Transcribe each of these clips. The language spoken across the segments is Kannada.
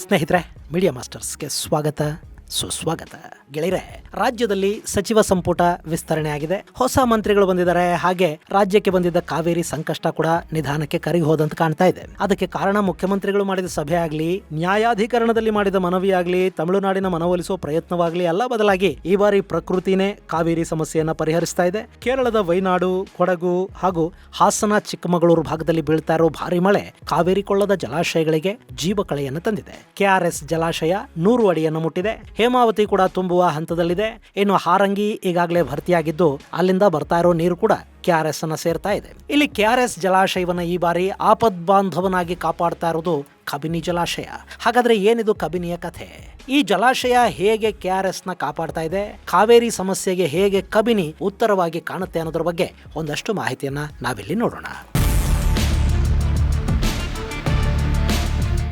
ಸ್ನೇಹಿತರೆ, ಮೀಡಿಯಾ ಮಾಸ್ಟರ್ಸ್ಗೆ ಸ್ವಾಗತ ಸುಸ್ವಾಗತ. ಗೆಳೆಯರೆ, ರಾಜ್ಯದಲ್ಲಿ ಸಚಿವ ಸಂಪುಟ ವಿಸ್ತರಣೆ ಆಗಿದೆ. ಹೊಸ ಮಂತ್ರಿಗಳು ಬಂದಿದ್ದಾರೆ. ಹಾಗೆ ರಾಜ್ಯಕ್ಕೆ ಬಂದಿದ್ದ ಕಾವೇರಿ ಸಂಕಷ್ಟ ಕೂಡ ನಿಧಾನಕ್ಕೆ ಕರಗಿ ಹೋದಂತ ಕಾಣ್ತಾ ಇದೆ. ಅದಕ್ಕೆ ಕಾರಣ ಮುಖ್ಯಮಂತ್ರಿಗಳು ಮಾಡಿದ ಸಭೆ ಆಗಲಿ, ನ್ಯಾಯಾಧೀಕರಣದಲ್ಲಿ ಮಾಡಿದ ಮನವಿ ಆಗಲಿ, ತಮಿಳುನಾಡಿನ ಮನವೊಲಿಸುವ ಪ್ರಯತ್ನವಾಗಲಿ, ಎಲ್ಲ ಬದಲಾಗಿ ಈ ಬಾರಿ ಪ್ರಕೃತಿನೇ ಕಾವೇರಿ ಸಮಸ್ಯೆಯನ್ನ ಪರಿಹರಿಸ್ತಾ ಇದೆ. ಕೇರಳದ ವೈನಾಡು, ಕೊಡಗು ಹಾಗೂ ಹಾಸನ, ಚಿಕ್ಕಮಗಳೂರು ಭಾಗದಲ್ಲಿ ಬೀಳ್ತಾ ಇರೋ ಭಾರಿ ಮಳೆ ಕಾವೇರಿ ಕೊಳ್ಳದ ಜಲಾಶಯಗಳಿಗೆ ಜೀವಕಳೆಯನ್ನು ತಂದಿದೆ. ಕೆಆರ್ಎಸ್ ಜಲಾಶಯ 100 ಅಡಿಯನ್ನು ಮುಟ್ಟಿದೆ. ಹೇಮಾವತಿ ಕೂಡ ತುಂಬುವ ಹಂತದಲ್ಲಿದೆ. ಇನ್ನು ಹಾರಂಗಿ ಈಗಾಗಲೇ ಭರ್ತಿಯಾಗಿದ್ದು ಅಲ್ಲಿಂದ ಬರ್ತಾ ಇರೋ ನೀರು ಕೂಡ ಕೆಆರ್ಎಸ್ ಅನ್ನ ಸೇರ್ತಾ ಇದೆ. ಇಲ್ಲಿ ಕೆಆರ್ಎಸ್ ಜಲಾಶಯವನ್ನ ಈ ಬಾರಿ ಆಪದ್ಬಾಂಧವನಾಗಿ ಕಾಪಾಡ್ತಾ ಇರೋದು ಕಬಿನಿ ಜಲಾಶಯ. ಹಾಗಾದ್ರೆ ಏನಿದು ಕಬಿನಿಯ ಕಥೆ? ಈ ಜಲಾಶಯ ಹೇಗೆ ಕೆಆರ್ಎಸ್ ನ ಕಾಪಾಡ್ತಾ ಇದೆ, ಕಾವೇರಿ ಸಮಸ್ಯೆಗೆ ಹೇಗೆ ಕಬಿನಿ ಉತ್ತರವಾಗಿ ಕಾಣುತ್ತೆ ಅನ್ನೋದ್ರ ಬಗ್ಗೆ ಒಂದಷ್ಟು ಮಾಹಿತಿಯನ್ನ ನಾವಿಲ್ಲಿ ನೋಡೋಣ.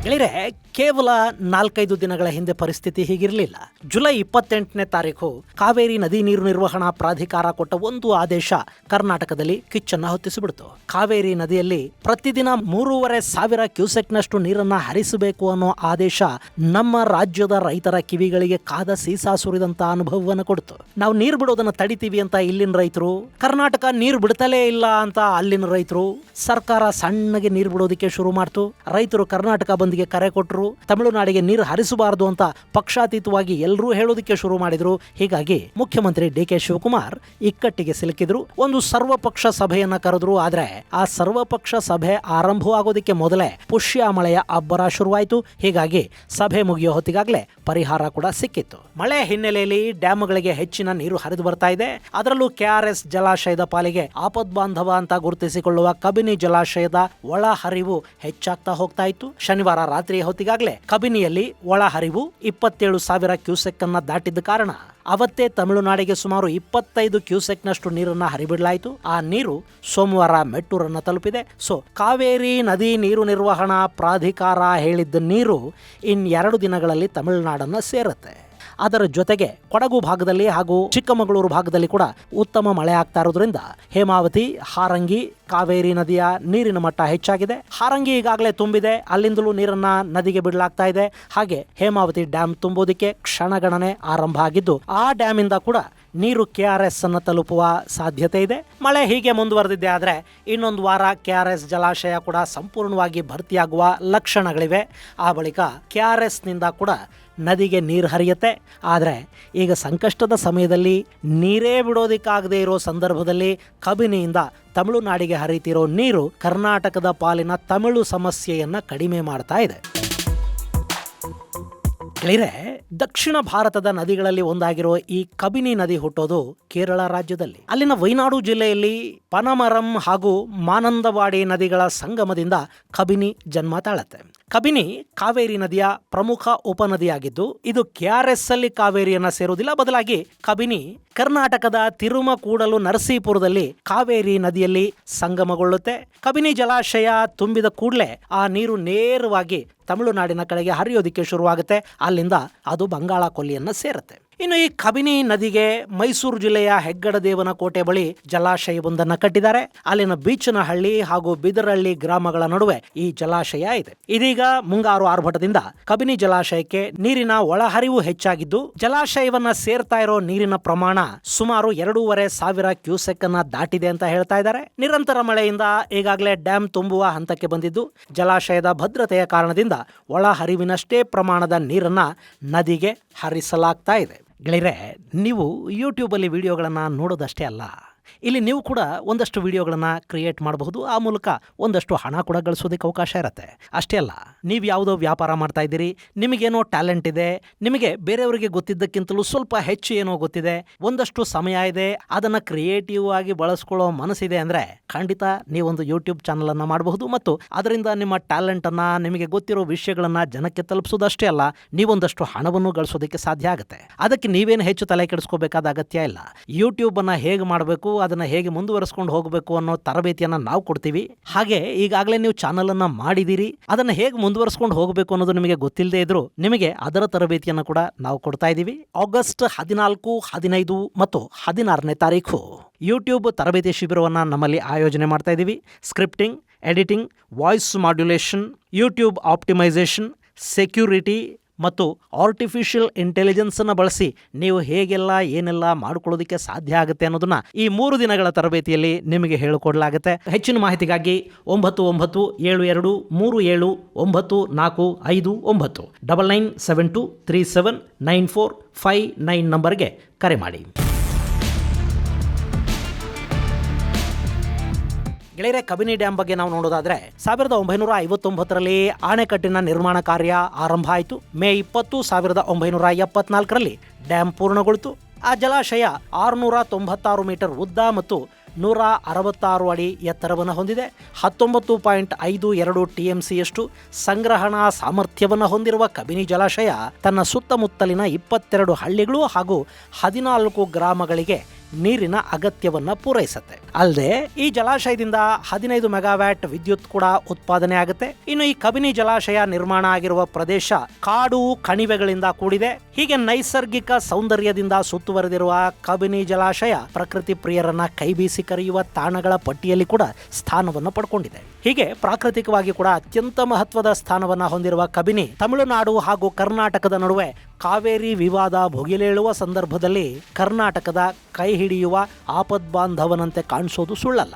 ಗೆಳೆಯರೆ, ಕೇವಲ 4-5 ದಿನಗಳ ಹಿಂದೆ ಪರಿಸ್ಥಿತಿ ಹೀಗಿರಲಿಲ್ಲ. ಜುಲೈ 28ನೇ ತಾರೀಕು ಕಾವೇರಿ ನದಿ ನೀರು ನಿರ್ವಹಣಾ ಪ್ರಾಧಿಕಾರ ಕೊಟ್ಟ ಒಂದು ಆದೇಶ ಕರ್ನಾಟಕದಲ್ಲಿ ಕಿಚ್ಚನ್ನ ಹೊತ್ತಿಸಿಬಿಡ್ತು. ಕಾವೇರಿ ನದಿಯಲ್ಲಿ ಪ್ರತಿದಿನ 3,500 ಕ್ಯೂಸೆಕ್ನಷ್ಟು ನೀರನ್ನ ಹರಿಸಬೇಕು ಅನ್ನೋ ಆದೇಶ ನಮ್ಮ ರಾಜ್ಯದ ರೈತರ ಕಿವಿಗಳಿಗೆ ಕಾದ ಸೀಸಾ ಸುರಿದಂತ ಅನುಭವವನ್ನು ಕೊಡ್ತು. ನಾವು ನೀರು ಬಿಡೋದನ್ನ ತಡಿತೀವಿ ಅಂತ ಇಲ್ಲಿನ ರೈತರು, ಕರ್ನಾಟಕ ನೀರು ಬಿಡ್ತಲೇ ಇಲ್ಲ ಅಂತ ಅಲ್ಲಿನ ರೈತರು, ಸರ್ಕಾರ ಸಣ್ಣಗೆ ನೀರು ಬಿಡೋದಕ್ಕೆ ಶುರು ಮಾಡ್ತು. ರೈತರು ಕರ್ನಾಟಕ ಬಂದ್ಗೆ ಕರೆ ಕೊಟ್ಟರು. ತಮಿಳುನಾಡಿಗೆ ನೀರು ಹರಿಸಬಾರದು ಅಂತ ಪಕ್ಷಾತೀತವಾಗಿ ಎಲ್ಲರೂ ಹೇಳೋದಕ್ಕೆ ಶುರು ಮಾಡಿದ್ರು. ಹೀಗಾಗಿ ಮುಖ್ಯಮಂತ್ರಿ ಡಿ.ಕೆ. ಶಿವಕುಮಾರ್ ಇಕ್ಕಟ್ಟಿಗೆ ಸಿಲುಕಿದ್ರು. ಒಂದು ಸರ್ವಪಕ್ಷ ಸಭೆಯನ್ನ ಕರೆದ್ರು. ಆದ್ರೆ ಆ ಸರ್ವಪಕ್ಷ ಸಭೆ ಆರಂಭವಾಗೋದಕ್ಕೆ ಮೊದಲೇ ಪುಷ್ಯ ಮಳೆಯ ಅಬ್ಬರ ಶುರುವಾಯಿತು. ಹೀಗಾಗಿ ಸಭೆ ಮುಗಿಯೋ ಹೊತ್ತಿಗಾಗ್ಲೇ ಪರಿಹಾರ ಕೂಡ ಸಿಕ್ಕಿತ್ತು. ಮಳೆ ಹಿನ್ನೆಲೆಯಲ್ಲಿ ಡ್ಯಾಮ್ಗಳಿಗೆ ಹೆಚ್ಚಿನ ನೀರು ಹರಿದು ಬರ್ತಾ ಇದೆ. ಅದರಲ್ಲೂ ಕೆಆರ್ಎಸ್ ಜಲಾಶಯದ ಪಾಲಿಗೆ ಆಪದ್ಬಾಂಧವ ಅಂತ ಗುರುತಿಸಿಕೊಳ್ಳುವ ಕಬಿನಿ ಜಲಾಶಯದ ಒಳ ಹರಿವು ಹೆಚ್ಚಾಗ್ತಾ ಹೋಗ್ತಾ ಇತ್ತು. ಶನಿವಾರ ರಾತ್ರಿ ಹೊತ್ತಿಗಾಗ್ಲೇ ಕಬಿನಿಯಲ್ಲಿ ಒಳ ಹರಿವು 27,000 ಕ್ಯೂಸೆಕ್ ಅನ್ನ ದಾಟಿದ್ದ ಕಾರಣ ಅವತ್ತೇ ತಮಿಳುನಾಡಿಗೆ ಸುಮಾರು 25 ಕ್ಯೂಸೆಕ್ನಷ್ಟು ನೀರನ್ನ ಹರಿಬಿಡಲಾಯಿತು. ಆ ನೀರು ಸೋಮವಾರ ಮೆಟ್ಟೂರನ್ನ ತಲುಪಿದೆ. ಸೊ ಕಾವೇರಿ ನದಿ ನೀರು ನಿರ್ವಹಣಾ ಪ್ರಾಧಿಕಾರ ಹೇಳಿದ್ದ ನೀರು ಇನ್2 ದಿನಗಳಲ್ಲಿ ತಮಿಳುನಾಡನ್ನ ಸೇರುತ್ತೆ. ಅದರ ಜೊತೆಗೆ ಕೊಡಗು ಭಾಗದಲ್ಲಿ ಹಾಗೂ ಚಿಕ್ಕಮಗಳೂರು ಭಾಗದಲ್ಲಿ ಕೂಡ ಉತ್ತಮ ಮಳೆ ಆಗ್ತಾ ಇರೋದ್ರಿಂದ ಹೇಮಾವತಿ, ಹಾರಂಗಿ, ಕಾವೇರಿ ನದಿಯ ನೀರಿನ ಮಟ್ಟ ಹೆಚ್ಚಾಗಿದೆ. ಹಾರಂಗಿ ಈಗಾಗಲೇ ತುಂಬಿದೆ. ಅಲ್ಲಿಂದಲೂ ನೀರನ್ನ ನದಿಗೆ ಬಿಡಲಾಗ್ತಾ ಇದೆ. ಹಾಗೆ ಹೇಮಾವತಿ ಡ್ಯಾಮ್ ತುಂಬೋದಕ್ಕೆ ಕ್ಷಣಗಣನೆ ಆರಂಭ ಆಗಿದ್ದು ಆ ಡ್ಯಾಮ್ ಇಂದ ಕೂಡ ನೀರು ಕೆಆರ್ಎಸ್ ಅನ್ನು ತಲುಪುವ ಸಾಧ್ಯತೆ ಇದೆ. ಮಳೆ ಹೀಗೆ ಮುಂದುವರೆದಿದೆ ಆದರೆ ಇನ್ನೊಂದು ವಾರ ಕೆಆರ್ಎಸ್ ಜಲಾಶಯ ಕೂಡ ಸಂಪೂರ್ಣವಾಗಿ ಭರ್ತಿಯಾಗುವ ಲಕ್ಷಣಗಳಿವೆ. ಆ ಬಳಿಕ ಕೆಆರ್ಎಸ್ ನಿಂದ ಕೂಡ ನದಿಗೆ ನೀರು ಹರಿಯುತ್ತೆ. ಆದರೆ ಈಗ ಸಂಕಷ್ಟದ ಸಮಯದಲ್ಲಿ ನೀರೇ ಬಿಡೋದಿಕ್ಕಾಗದೇ ಇರೋ ಸಂದರ್ಭದಲ್ಲಿ ಕಬಿನಿಯಿಂದ ತಮಿಳುನಾಡಿಗೆ ಹರಿತಿರೋ ನೀರು ಕರ್ನಾಟಕದ ಪಾಲಿನ ತಮಿಳು ಸಮಸ್ಯೆಯನ್ನ ಕಡಿಮೆ ಮಾಡ್ತಾ ಇದೆ. ಗೆಳೆಯರೆ, ದಕ್ಷಿಣ ಭಾರತದ ನದಿಗಳಲ್ಲಿ ಒಂದಾಗಿರೋ ಈ ಕಬಿನಿ ನದಿ ಹುಟ್ಟೋದು ಕೇರಳ ರಾಜ್ಯದಲ್ಲಿ. ಅಲ್ಲಿನ ವೈನಾಡು ಜಿಲ್ಲೆಯಲ್ಲಿ ಪನಮರಂ ಹಾಗೂ ಮಾನಂದವಾಡಿ ನದಿಗಳ ಸಂಗಮದಿಂದ ಕಬಿನಿ ಜನ್ಮ ತಾಳತ್ತೆ. ಕಬಿನಿ ಕಾವೇರಿ ನದಿಯ ಪ್ರಮುಖ ಉಪನದಿಯಾಗಿದ್ದು ಇದು ಕೆಆರ್ಎಸ್ ಅಲ್ಲಿ ಕಾವೇರಿಯನ್ನ ಸೇರುವುದಿಲ್ಲ. ಬದಲಾಗಿ ಕಬಿನಿ ಕರ್ನಾಟಕದ ತಿರುಮಕೂಡಲು ನರಸೀಪುರದಲ್ಲಿ ಕಾವೇರಿ ನದಿಯಲ್ಲಿ ಸಂಗಮಗೊಳ್ಳುತ್ತೆ. ಕಬಿನಿ ಜಲಾಶಯ ತುಂಬಿದ ಕೂಡಲೇ ಆ ನೀರು ನೇರವಾಗಿ ತಮಿಳುನಾಡಿನ ಕಡೆಗೆ ಹರಿಯೋದಿಕ್ಕೆ ಶುರುವಾಗುತ್ತೆ. ಅಲ್ಲಿಂದ ಅದು ಬಂಗಾಳ ಕೊಲ್ಲಿಯನ್ನ ಸೇರುತ್ತೆ. ಇನ್ನು ಈ ಕಬಿನಿ ನದಿಗೆ ಮೈಸೂರು ಜಿಲ್ಲೆಯ ಹೆಗ್ಗಡದೇವನ ಕೋಟೆ ಬಳಿ ಜಲಾಶಯವೊಂದನ್ನ ಕಟ್ಟಿದ್ದಾರೆ. ಅಲ್ಲಿನ ಬೀಚನಹಳ್ಳಿ ಹಾಗೂ ಬಿದರಹಳ್ಳಿ ಗ್ರಾಮಗಳ ನಡುವೆ ಈ ಜಲಾಶಯ ಇದೆ. ಇದೀಗ ಮುಂಗಾರು ಆರ್ಭಟದಿಂದ ಕಬಿನಿ ಜಲಾಶಯಕ್ಕೆ ನೀರಿನ ಒಳಹರಿವು ಹೆಚ್ಚಾಗಿದ್ದು ಜಲಾಶಯವನ್ನ ಸೇರ್ತಾ ಇರೋ ನೀರಿನ ಪ್ರಮಾಣ ಸುಮಾರು 2,500 ಕ್ಯೂಸೆಕ್ ಅನ್ನ ದಾಟಿದೆ ಅಂತ ಹೇಳ್ತಾ ಇದ್ದಾರೆ. ನಿರಂತರ ಮಳೆಯಿಂದ ಈಗಾಗಲೇ ಡ್ಯಾಮ್ ತುಂಬುವ ಹಂತಕ್ಕೆ ಬಂದಿದ್ದು ಜಲಾಶಯದ ಭದ್ರತೆಯ ಕಾರಣದಿಂದ ಒಳಹರಿವಿನಷ್ಟೇ ಪ್ರಮಾಣದ ನೀರನ್ನ ನದಿಗೆ ಹರಿಸಲಾಗ್ತಾ ಇದೆ. ಗೆಳೆಯರೆ, ನೀವು ಯೂಟ್ಯೂಬಲ್ಲಿ ವಿಡಿಯೋಗಳನ್ನು ನೋಡೋದಷ್ಟೇ ಅಲ್ಲ, ಇಲ್ಲಿ ನೀವು ಕೂಡ ಒಂದಷ್ಟು ವಿಡಿಯೋಗಳನ್ನು ಕ್ರಿಯೇಟ್ ಮಾಡಬಹುದು. ಆ ಮೂಲಕ ಒಂದಷ್ಟು ಹಣ ಕೂಡ ಗಳಿಸೋದಕ್ಕೆ ಅವಕಾಶ ಇರುತ್ತೆ. ಅಷ್ಟೇ ಅಲ್ಲ, ನೀವು ಯಾವುದೋ ವ್ಯಾಪಾರ ಮಾಡ್ತಾ ಇದ್ದೀರಿ, ನಿಮಗೇನೋ ಟ್ಯಾಲೆಂಟ್ ಇದೆ, ನಿಮಗೆ ಬೇರೆಯವರಿಗೆ ಗೊತ್ತಿದ್ದಕ್ಕಿಂತಲೂ ಸ್ವಲ್ಪ ಹೆಚ್ಚು ಏನೋ ಗೊತ್ತಿದೆ, ಒಂದಷ್ಟು ಸಮಯ ಇದೆ, ಅದನ್ನು ಕ್ರಿಯೇಟಿವ್ ಆಗಿ ಬಳಸ್ಕೊಳ್ಳೋ ಮನಸ್ಸಿದೆ ಅಂದರೆ ಖಂಡಿತ ನೀವೊಂದು ಯೂಟ್ಯೂಬ್ ಚಾನಲನ್ನು ಮಾಡಬಹುದು ಮತ್ತು ಅದರಿಂದ ನಿಮ್ಮ ಟ್ಯಾಲೆಂಟನ್ನು, ನಿಮಗೆ ಗೊತ್ತಿರೋ ವಿಷಯಗಳನ್ನು ಜನಕ್ಕೆ ತಲುಪಿಸೋದಷ್ಟೇ ಅಲ್ಲ, ನೀವೊಂದಷ್ಟು ಹಣವನ್ನು ಗಳಿಸೋದಕ್ಕೆ ಸಾಧ್ಯ ಆಗುತ್ತೆ. ಅದಕ್ಕೆ ನೀವೇನು ಹೆಚ್ಚು ತಲೆ ಕೆಡಿಸ್ಕೋಬೇಕಾದ ಅಗತ್ಯ ಇಲ್ಲ. ಯೂಟ್ಯೂಬನ್ನು ಹೇಗೆ ಮಾಡಬೇಕು, ಅದನ್ನ ಹೇಗೆ ಮುಂದುವರಿಸಿಕೊಂಡು ಹೋಗಬೇಕು ಅನ್ನೋ ತರಬೇತಿಯನ್ನ ನಾವು ಕೊಡ್ತೀವಿ. ಹಾಗೆ ಈಗಾಗಲೇ ನೀವು ಚಾನಲ್ ಅನ್ನ ಮಾಡಿದಿರಿ, ಅದನ್ನ ಹೇಗೆ ಮುಂದುವರಿಸಿಕೊಂಡು ಹೋಗಬೇಕು ಅನ್ನೋದು ನಿಮಗೆ ಗೊತ್ತಿಲ್ಲದೆ ಇದ್ರು ನಿಮಗೆ ಅದರ ತರಬೇತಿಯನ್ನು ಕೂಡ ನಾವು ಕೊಡ್ತಾ ಇದ್ದೀವಿ. ಆಗಸ್ಟ್ 14, 15 ಮತ್ತು 16ನೇ ತಾರೀಕು ಯೂಟ್ಯೂಬ್ ತರಬೇತಿ ಶಿಬಿರವನ್ನು ನಮ್ಮಲ್ಲಿ ಆಯೋಜನೆ ಮಾಡ್ತಾ ಇದ್ದೀವಿ. Scripting, editing, voice modulation, YouTube optimisation, security ಮತ್ತು ಆರ್ಟಿಫಿಷಿಯಲ್ ಇಂಟೆಲಿಜೆನ್ಸನ್ನು ಬಳಸಿ ನೀವು ಹೇಗೆಲ್ಲ ಏನೆಲ್ಲ ಮಾಡ್ಕೊಳ್ಳೋದಕ್ಕೆ ಸಾಧ್ಯ ಆಗುತ್ತೆ ಅನ್ನೋದನ್ನ ಈ 3 ದಿನಗಳ ತರಬೇತಿಯಲ್ಲಿ ನಿಮಗೆ ಹೇಳಿಕೊಡಲಾಗುತ್ತೆ. ಹೆಚ್ಚಿನ ಮಾಹಿತಿಗಾಗಿ 9972379459 9972379459 ನಂಬರ್ಗೆ ಕರೆ ಮಾಡಿ. ಗೆಳೆಯರೆ, ಕಬಿನಿ ಡ್ಯಾಮ್ ಬಗ್ಗೆ ನಾವು ನೋಡೋದಾದ್ರೆ 1959ರಲ್ಲಿ ಅಣೆಕಟ್ಟಿನ ನಿರ್ಮಾಣ ಕಾರ್ಯ ಆರಂಭ ಆಯಿತು. ಮೇ 20, 1974ರಲ್ಲಿ ಡ್ಯಾಮ್ ಪೂರ್ಣಗೊಳಿತು. ಆ ಜಲಾಶಯ 696 ಮೀಟರ್ ಉದ್ದ ಮತ್ತು 166 ಅಡಿ ಎತ್ತರವನ್ನು ಹೊಂದಿದೆ. 19.52 TMCಯಷ್ಟು ಸಂಗ್ರಹಣಾ ಸಾಮರ್ಥ್ಯವನ್ನು ಹೊಂದಿರುವ ಕಬಿನಿ ಜಲಾಶಯ ತನ್ನ ಸುತ್ತಮುತ್ತಲಿನ 22 ಹಳ್ಳಿಗಳು ಹಾಗೂ 14 ಗ್ರಾಮಗಳಿಗೆ ನೀರಿನ ಅಗತ್ಯವನ್ನು ಪೂರೈಸುತ್ತೆ. ಅಲ್ಲದೆ ಈ ಜಲಾಶಯದಿಂದ 15 ಮೆಗಾವ್ಯಾಟ್ ವಿದ್ಯುತ್ ಕೂಡ ಉತ್ಪಾದನೆ ಆಗುತ್ತೆ. ಇನ್ನು ಈ ಕಬಿನಿ ಜಲಾಶಯ ನಿರ್ಮಾಣ ಆಗಿರುವ ಪ್ರದೇಶ ಕಾಡು ಕಣಿವೆಗಳಿಂದ ಕೂಡಿದೆ. ಹೀಗೆ ನೈಸರ್ಗಿಕ ಸೌಂದರ್ಯದಿಂದ ಸುತ್ತುವರೆದಿರುವ ಕಬಿನಿ ಜಲಾಶಯ ಪ್ರಕೃತಿ ಪ್ರಿಯರನ್ನ ಕೈಬೀಸಿ ಕರೆಯುವ ತಾಣಗಳ ಪಟ್ಟಿಯಲ್ಲಿ ಕೂಡ ಸ್ಥಾನವನ್ನು ಪಡ್ಕೊಂಡಿದೆ. ಹೀಗೆ ಪ್ರಾಕೃತಿಕವಾಗಿ ಕೂಡ ಅತ್ಯಂತ ಮಹತ್ವದ ಸ್ಥಾನವನ್ನ ಹೊಂದಿರುವ ಕಬಿನಿ ತಮಿಳುನಾಡು ಹಾಗೂ ಕರ್ನಾಟಕದ ನಡುವೆ ಕಾವೇರಿ ವಿವಾದ ಭುಗಿಲೇಳುವ ಸಂದರ್ಭದಲ್ಲಿ ಕರ್ನಾಟಕದ ಕೈ ಹಿಡಿಯುವ ಆಪದ್ಬಾಂಧವನಂತೆ ಕಾಣಿಸೋದು ಸುಳ್ಳಲ್ಲ.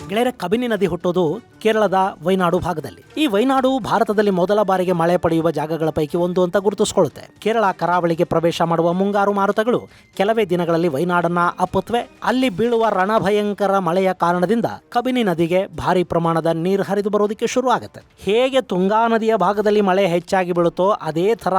ಗೆಳೆಯರೆ, ಕಬಿನಿ ನದಿ ಹುಟ್ಟೋದು ಕೇರಳದ ವೈನಾಡು ಭಾಗದಲ್ಲಿ. ಈ ವೈನಾಡು ಭಾರತದಲ್ಲಿ ಮೊದಲ ಬಾರಿಗೆ ಮಳೆ ಪಡೆಯುವ ಜಾಗಗಳ ಪೈಕಿ ಒಂದು ಅಂತ ಗುರುತಿಸಿಕೊಳ್ಳುತ್ತೆ. ಕೇರಳ ಕರಾವಳಿಗೆ ಪ್ರವೇಶ ಮಾಡುವ ಮುಂಗಾರು ಮಾರುತಗಳು ಕೆಲವೇ ದಿನಗಳಲ್ಲಿ ವೈನಾಡನ್ನ ಅಪ್ಪುತ್ತವೆ. ಅಲ್ಲಿ ಬೀಳುವ ರಣಭಯಂಕರ ಮಳೆಯ ಕಾರಣದಿಂದ ಕಬಿನಿ ನದಿಗೆ ಭಾರಿ ಪ್ರಮಾಣದ ನೀರು ಹರಿದು ಬರೋದಕ್ಕೆ ಶುರು ಆಗುತ್ತೆ. ಹೇಗೆ ತುಂಗಾ ನದಿಯ ಭಾಗದಲ್ಲಿ ಮಳೆ ಹೆಚ್ಚಾಗಿ ಬೀಳುತ್ತೋ ಅದೇ ತರ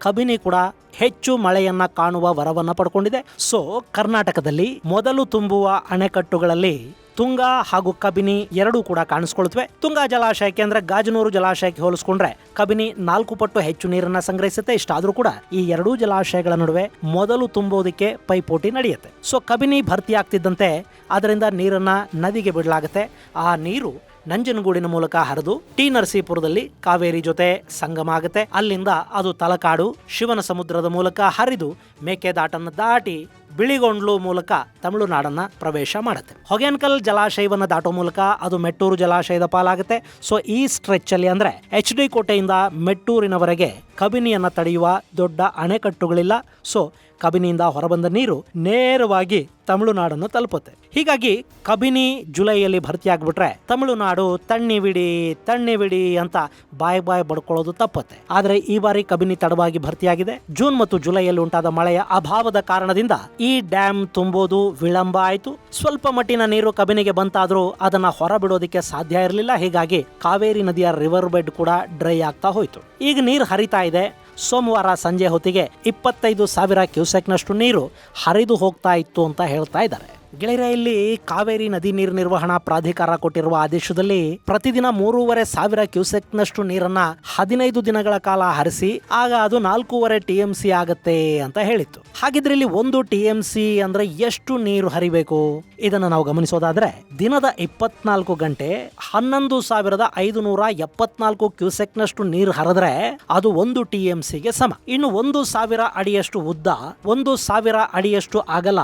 ಕಬಿನಿ ಕೂಡ ಹೆಚ್ಚು ಮಳೆಯನ್ನ ಕಾಣುವ ವರವನ್ನ ಪಡ್ಕೊಂಡಿದೆ. ಸೊ ಕರ್ನಾಟಕದಲ್ಲಿ ಮೊದಲು ತುಂಬುವ ಅಣೆಕಟ್ಟುಗಳಲ್ಲಿ ತುಂಗಾ ಹಾಗೂ ಕಬಿನಿ ಎರಡೂ ಕೂಡ ಕಾಣಿಸ್ಕೊಳ್ತವೆ. ತುಂಗಾ ಜಲಾಶಯಕ್ಕೆ ಅಂದ್ರೆ ಗಾಜನೂರು ಜಲಾಶಯಕ್ಕೆ ಹೋಲಿಸ್ಕೊಂಡ್ರೆ ಕಬಿನಿ 4 ಪಟ್ಟು ಹೆಚ್ಚು ನೀರನ್ನ ಸಂಗ್ರಹಿಸುತ್ತೆ. ಇಷ್ಟಾದ್ರೂ ಕೂಡ ಈ ಎರಡೂ ಜಲಾಶಯಗಳ ನಡುವೆ ಮೊದಲು ತುಂಬೋದಕ್ಕೆ ಪೈಪೋಟಿ ನಡೆಯುತ್ತೆ. ಸೊ ಕಬಿನಿ ಭರ್ತಿ ಆಗ್ತಿದ್ದಂತೆ ಅದರಿಂದ ನೀರನ್ನ ನದಿಗೆ ಬಿಡಲಾಗುತ್ತೆ. ಆ ನೀರು ನಂಜನಗೂಡಿನ ಮೂಲಕ ಹರಿದು ಟಿ ನರಸೀಪುರದಲ್ಲಿ ಕಾವೇರಿ ಜೊತೆ ಸಂಗಮ ಆಗುತ್ತೆ. ಅಲ್ಲಿಂದ ಅದು ತಲಕಾಡು ಶಿವನ ಸಮುದ್ರದ ಮೂಲಕ ಹರಿದು ಮೇಕೆದಾಟನ್ನು ದಾಟಿ ಬಿಳಿಗೊಂಡ್ಲು ಮೂಲಕ ತಮಿಳುನಾಡನ್ನ ಪ್ರವೇಶ ಮಾಡುತ್ತೆ. ಹೊಗೇನಕಲ್ ಜಲಾಶಯವನ್ನ ದಾಟೋ ಮೂಲಕ ಅದು ಮೆಟ್ಟೂರು ಜಲಾಶಯದ ಪಾಲಾಗುತ್ತೆ. ಸೊ ಈ ಸ್ಟ್ರೆಚ್ ಅಲ್ಲಿ ಅಂದ್ರೆ HD ಕೋಟೆಯಿಂದ ಮೆಟ್ಟೂರಿನವರೆಗೆ ಕಬಿನಿಯನ್ನ ತಡೆಯುವ ದೊಡ್ಡ ಅಣೆಕಟ್ಟುಗಳಿಲ್ಲ. ಸೊ ಕಬಿನಿಯಿಂದ ಹೊರಬಂದ ನೀರು ನೇರವಾಗಿ ತಮಿಳುನಾಡನ್ನು ತಲುಪುತ್ತೆ. ಹೀಗಾಗಿ ಕಬಿನಿ ಜುಲೈಯಲ್ಲಿ ಭರ್ತಿಯಾಗ್ಬಿಟ್ರೆ ತಮಿಳುನಾಡು ತಣ್ಣಿ ಬಿಡಿ ಅಂತ ಬಾಯ್ ಬಡ್ಕೊಳ್ಳೋದು ತಪ್ಪುತ್ತೆ. ಆದ್ರೆ ಈ ಬಾರಿ ಕಬಿನಿ ತಡವಾಗಿ ಭರ್ತಿಯಾಗಿದೆ. ಜೂನ್ ಮತ್ತು ಜುಲೈಯಲ್ಲಿ ಉಂಟಾದ ಮಳೆಯ ಅಭಾವದ ಕಾರಣದಿಂದ ಈ ಡ್ಯಾಮ್ ತುಂಬೋದು ವಿಳಂಬ ಆಯಿತು. ಸ್ವಲ್ಪ ಮಟ್ಟಿನ ನೀರು ಕಬಿನಿಗೆ ಬಂತಾದ್ರೂ ಅದನ್ನ ಹೊರಬಿಡೋದಕ್ಕೆ ಸಾಧ್ಯ ಇರಲಿಲ್ಲ. ಹೀಗಾಗಿ ಕಾವೇರಿ ನದಿಯ ರಿವರ್ ಬೆಡ್ ಕೂಡ ಡ್ರೈ ಆಗ್ತಾ ಹೋಯ್ತು. ಈಗ ನೀರು ಹರಿತಾ ಇದೆ. ಸೋಮವಾರ ಸಂಜೆ ಹೊತ್ತಿಗೆ 25,000 ಕ್ಯೂಸೆಕ್ನಷ್ಟು ನೀರು ಹರಿದು ಹೋಗ್ತಾ ಇತ್ತು ಅಂತ ಹೇಳ್ತಾ ಇದ್ದಾರೆ. ಗೆಳೆಯರೆ, ಇಲ್ಲಿ ಕಾವೇರಿ ನದಿ ನೀರು ನಿರ್ವಹಣಾ ಪ್ರಾಧಿಕಾರ ಕೊಟ್ಟಿರುವ ಆದೇಶದಲ್ಲಿ ಪ್ರತಿದಿನ 3,500 ಕ್ಯೂಸೆಕ್ನಷ್ಟು ನೀರನ್ನ 15 ದಿನಗಳ ಕಾಲ ಹರಿಸಿ ಆಗ ಅದು 4.5 TMC ಆಗತ್ತೆ ಅಂತ ಹೇಳಿತ್ತು. ಹಾಗಿದ್ರೆ ಇಲ್ಲಿ 1 TMC ಅಂದ್ರೆ ಎಷ್ಟು ನೀರು ಹರಿಬೇಕು? ಇದನ್ನ ನಾವು ಗಮನಿಸೋದಾದ್ರೆ ದಿನದ 24 ಗಂಟೆ 11,574 ಕ್ಯೂಸೆಕ್ನಷ್ಟು ನೀರು ಹರಿದ್ರೆ ಅದು 1 TMCಗೆ ಸಮ. ಇನ್ನು 1,000 ಅಡಿಯಷ್ಟು ಉದ್ದ, 1,000 ಅಡಿಯಷ್ಟು ಅಗಲ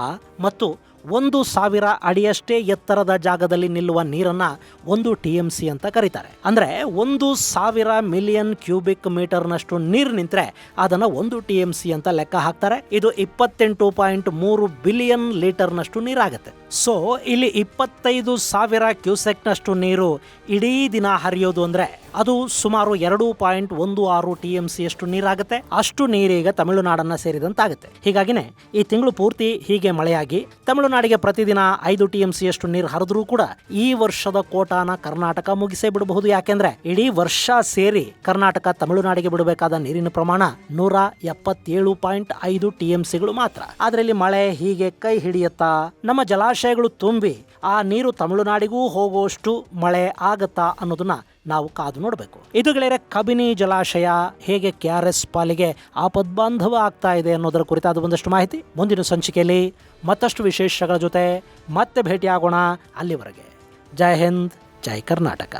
ಮತ್ತು 1,000 ಅಡಿಯಷ್ಟೇ ಎತ್ತರದ ಜಾಗದಲ್ಲಿ ನಿಲ್ಲುವ ನೀರನ್ನ 1 TMC ಅಂತ ಕರೀತಾರೆ. ಅಂದ್ರೆ 1,000 ಮಿಲಿಯನ್ ಕ್ಯೂಬಿಕ್ ಮೀಟರ್ನಷ್ಟು ನೀರು ನಿಂತ್ರೆ ಅದನ್ನ 1 TMC ಅಂತ ಲೆಕ್ಕ ಹಾಕ್ತಾರೆ. ಇದು 28.3 ಬಿಲಿಯನ್ ಲೀಟರ್ನಷ್ಟು ನೀರಾಗುತ್ತೆ. ಸೊ ಇಲ್ಲಿ 25,000 ಕ್ಯೂಸೆಕ್ನಷ್ಟು ನೀರು ಇಡೀ ದಿನ ಹರಿಯೋದು ಅಂದ್ರೆ ಅದು ಸುಮಾರು 2.16 TMC ಅಷ್ಟು ನೀರಾಗುತ್ತೆ. ಅಷ್ಟು ನೀರೀಗ ತಮಿಳುನಾಡನ್ನ ಸೇರಿದಂತಾಗುತ್ತೆ. ಹೀಗಾಗಿನೇ ಈ ತಿಂಗಳು ಪೂರ್ತಿ ಹೀಗೆ ಮಳೆಯಾಗಿ ತಮಿಳುನಾಡಿಗೆ ಪ್ರತಿದಿನ 5 TMC ಅಷ್ಟು ನೀರು ಹರಿದ್ರೂ ಕೂಡ ಈ ವರ್ಷದ ಕೋಟಾನ ಕರ್ನಾಟಕ ಮುಗಿಸೇ ಬಿಡಬಹುದು. ಯಾಕೆಂದ್ರೆ ಇಡೀ ವರ್ಷ ಸೇರಿ ಕರ್ನಾಟಕ ತಮಿಳುನಾಡಿಗೆ ಬಿಡಬೇಕಾದ ನೀರಿನ ಪ್ರಮಾಣ 177.5 TMCಗಳು ಮಾತ್ರ. ಆದ್ರೆ ಇಲ್ಲಿ ಮಳೆ ಹೀಗೆ ಕೈ ಹಿಡಿಯತ್ತಾ? ನಮ್ಮ ಜಲಾಶಯಗಳು ತುಂಬಿ ಆ ನೀರು ತಮಿಳುನಾಡಿಗೂ ಹೋಗುವಷ್ಟು ಮಳೆ ಆಗತ್ತಾ ಅನ್ನೋದನ್ನ ನಾವು ಕಾದು ನೋಡಬೇಕು. ಇದು ಗೆಳೆಯರೆ, ಕಬಿನಿ ಜಲಾಶಯ ಹೇಗೆ KRS ಪಾಲಿಗೆ ಆಪದ್ಬಾಂಧವ ಆಗ್ತಾ ಇದೆ ಅನ್ನೋದರ ಕುರಿತಾದ ಒಂದಷ್ಟು ಮಾಹಿತಿ ಮುಂದಿನ ಸಂಚಿಕೆಯಲ್ಲಿ ಮತ್ತಷ್ಟು ವಿಶೇಷಗಳ ಜೊತೆ ಮತ್ತೆ ಭೇಟಿಯಾಗೋಣ. ಅಲ್ಲಿವರೆಗೆ ಜೈ ಹಿಂದ್, ಜೈ ಕರ್ನಾಟಕ.